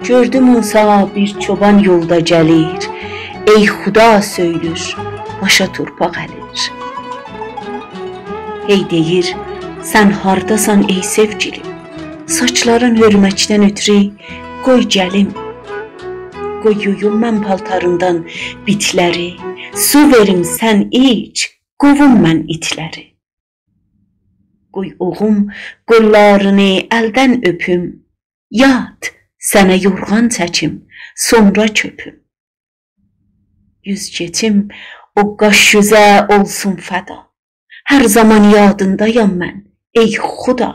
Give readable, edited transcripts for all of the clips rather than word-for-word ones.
Gördü Musa bir çoban yolda gəlir, ey Xuda söylür, başa torpaq əlir. Hey deyir, sən hardasan ey sevgilim, saçların hörməkdən ötürü qoy gəlim. Qoy yuyum mən paltarından bitləri, su verim sən iç, qovum mən itləri. Qoy oğum qollarını əldən öpüm, yat sənə yorğan çəkim, sonra köpüm. Yüz keçim o qaş yüzə olsun fəda, hər zaman yadındayam mən ey Xuda.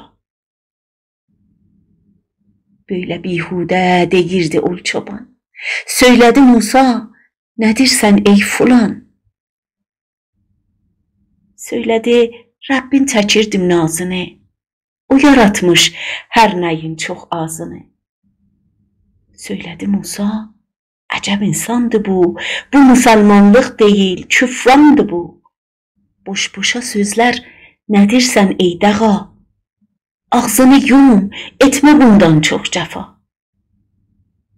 Böyle bihudə deyirdi ol çoban. Söylədi Musa, nədirsən ey fulan? Söylədi, Rəbbin çəkirdim nazını, o yaratmış hər nəyin çox azını. Söylədi Musa, əcəb insandı bu müsəlmanlıq deyil, küfrandı bu. Boş-boşa sözlər, nədirsən ey dəğa? Ağzını yum, etmə bundan çox cəfa.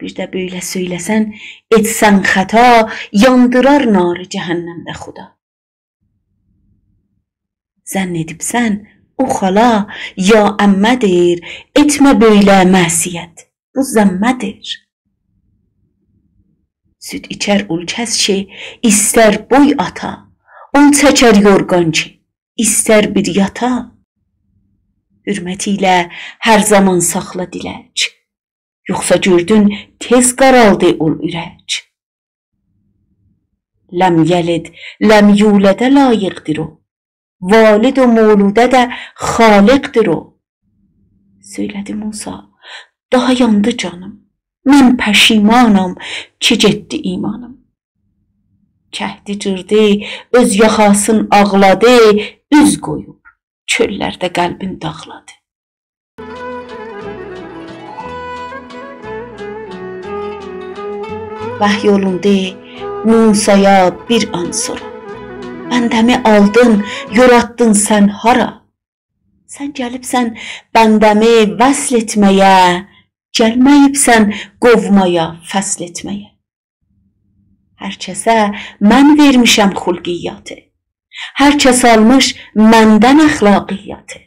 Bir də böyle söyləsən, etsən xəta, yandırar narı cəhənnəmdə Xuda. Zənn edibsən, o xala, ya əmmədir, etmə böyle məsiyyət, bu zəmmədir. Süd içər ol kəs ki, istər boy ata, on çəkər yorğan ki, istər bir yata. Hürmətilə hər zaman saxla dilək, yoxsa gördün tez qaraldı ol ürək. Ləm yəlid, ləm yulədə layiqdir o, valid o moludə də xaliqdir o. Söylədi Musa, daha yandı canım, mən pəşimanam ki getdi imanım. Kəhdi cırdı, öz yaxasın ağladı, üz qoyub, çöllərdə qəlbin dağladı. Vahiy olundu Musaya bir an sonra. Bəndəmi aldın, yoratdın sən hara? Sən gəlibsən bəndəmi vəsl etməyə, gəlməyibsən qovmaya, fəsl etməyə. Hər kəsə mən vermişəm xulqiyyatı, hər kəs almış məndən əxlaqiyyatı.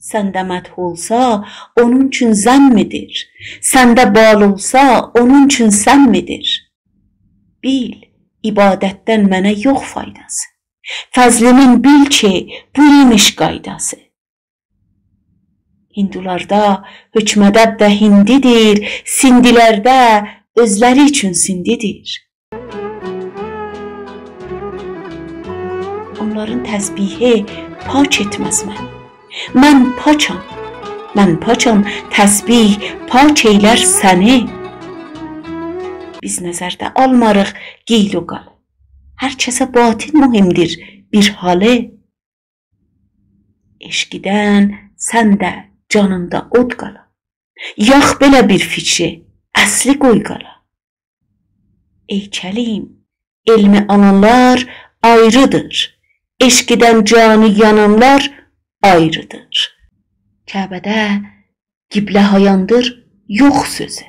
Səndə məth olsa, onun üçün zəmmidir, səndə bal olsa, onun üçün səmmidir. Bil, ibadətdən mənə yox faydası, fəzlimin bil ki, bu imiş qaydası. Hindularda hökmədəb də hindidir, sindilərdə özləri üçün sindidir. Onların təsbihi pak etməz mən. Mən paçam, təsbih pak eylər səni. Biz nəzərdə almarıq qeyl o qalı, hər kəsə batin mühimdir bir halı. Eşqidən sən də canında od qala, yax belə bir fikri, əsli qoy qala. Ey kəlim, elmi ananlar ayrıdır, eşqidən canı yananlar ayrıdır. Kəbədə qiblə hayandır, yox sözü.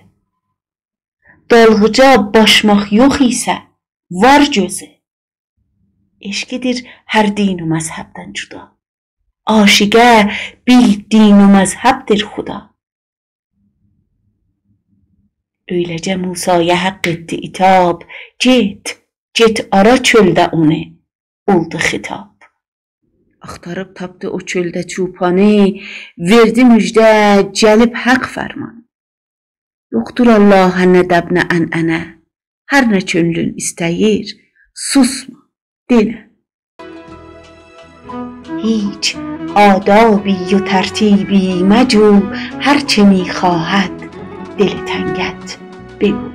Dalğıca başmaq yox isə, var gözü. Eşqidir hər din u məzhəbdən cüda, aşiqə bil din u məzhəbdir Xuda. Öyləcə Musaya həqq etdi itab, get ara çöldə onu, oldu xitab. Axtarıb tapdı o çöldə çupanı, verdi müjdə, gəlib həq fərmanı. Yoxdur Allah'a nə dəb nə ənənə, hər nə könlün istəyir, susma, dinə. Hiç آدابی و ترتیبی مجو، هرچه می خواهد دل تنگت بگو.